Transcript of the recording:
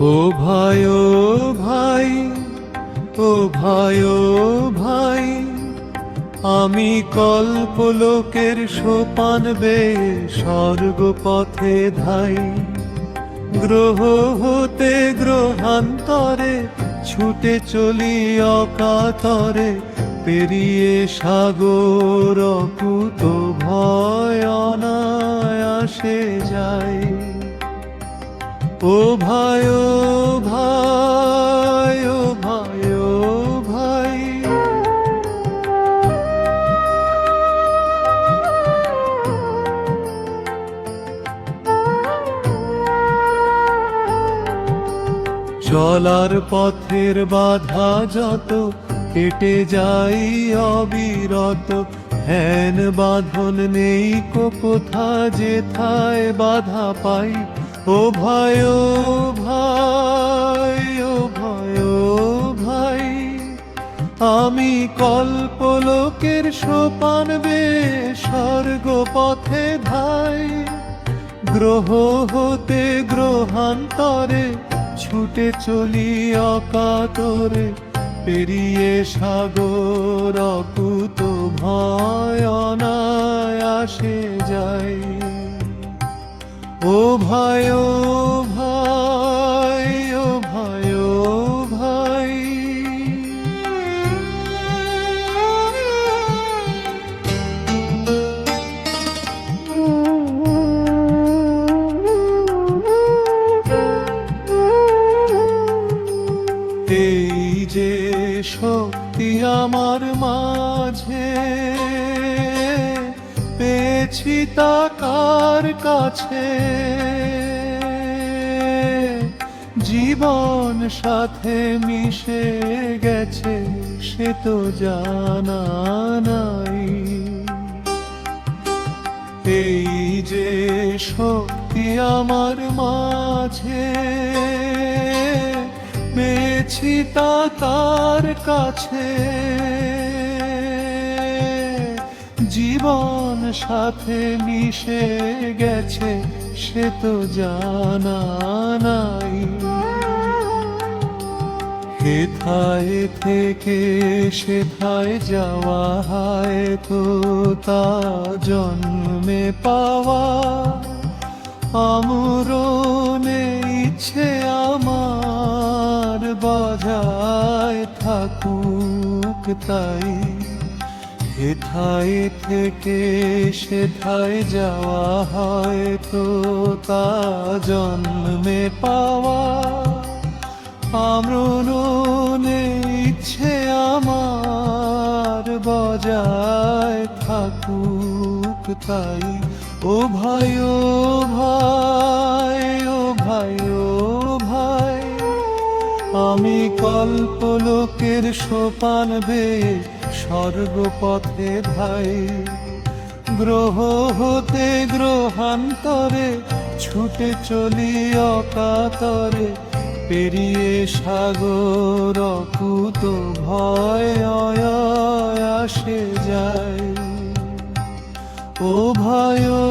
ও ভাই ও ভাই, ও ভাই ও ভাই, আমি কল্পলোকের সোপান বেয়ে স্বর্গ পথে ধাই। গ্রহ হতে গ্রহান্তরে ছুটে চলি অকাতরে, পেরিয়ে সাগর অকুত ভয় অনায়াসে যাই। ও ভাই ও ভাই, ও ভাই ও ভাই, চলার পথের বাধা যত কেটে যাই অবিরত, হেন বাঁধন নেই কোথা যেথায় বাধা পাই। ও ভাই ও ভাই, ও ভাই ও ভাই, আমি কল্পলোকের সোপান বেয়ে স্বর্গ পথে ধাই। গ্রহ হতে গ্রহান্তরে ছুটে চলি অকাতরে, পেরিয়ে সাগর অকুত ভয় অনায়াসে যাই। ও ভাই ও ভাই, ও ভাই ও ভাই, এই যে শক্তি আমার মাঝে পেয়েছি তা কার কাছে, জীবন সাথে মিশে গেছে সে তো জানা নাই। এই যে শক্তি আমার মাঝে পেয়েছি তা তার কাছে, জীবন সাথে মিশে গেছে সে তো জানা নাই। হেথায় থেকে সেথায় যাওয়া হয় তো তা জন্মে পাওয়া, আমরণে ইচ্ছে আমার বজায় থাকুক তাই। হেথায় থেকে সেথায় যাওয়া হয় তো তা জন্মে পাওয়া, আমরণে ইচ্ছে আমার বজায় থাকুক তাই। ও ভাই ও ভাই, ও ভাই ও ভাই, আমি কল্পলোকের সোপান বেয়ে স্বর্গ পথে ধাই। গ্রহ হতে গ্রহান্তরে ছুটে চলি অকাতরে, পেরিয়ে সাগর অকুত ভয় অনায়াসে যাই। ও ভাই ও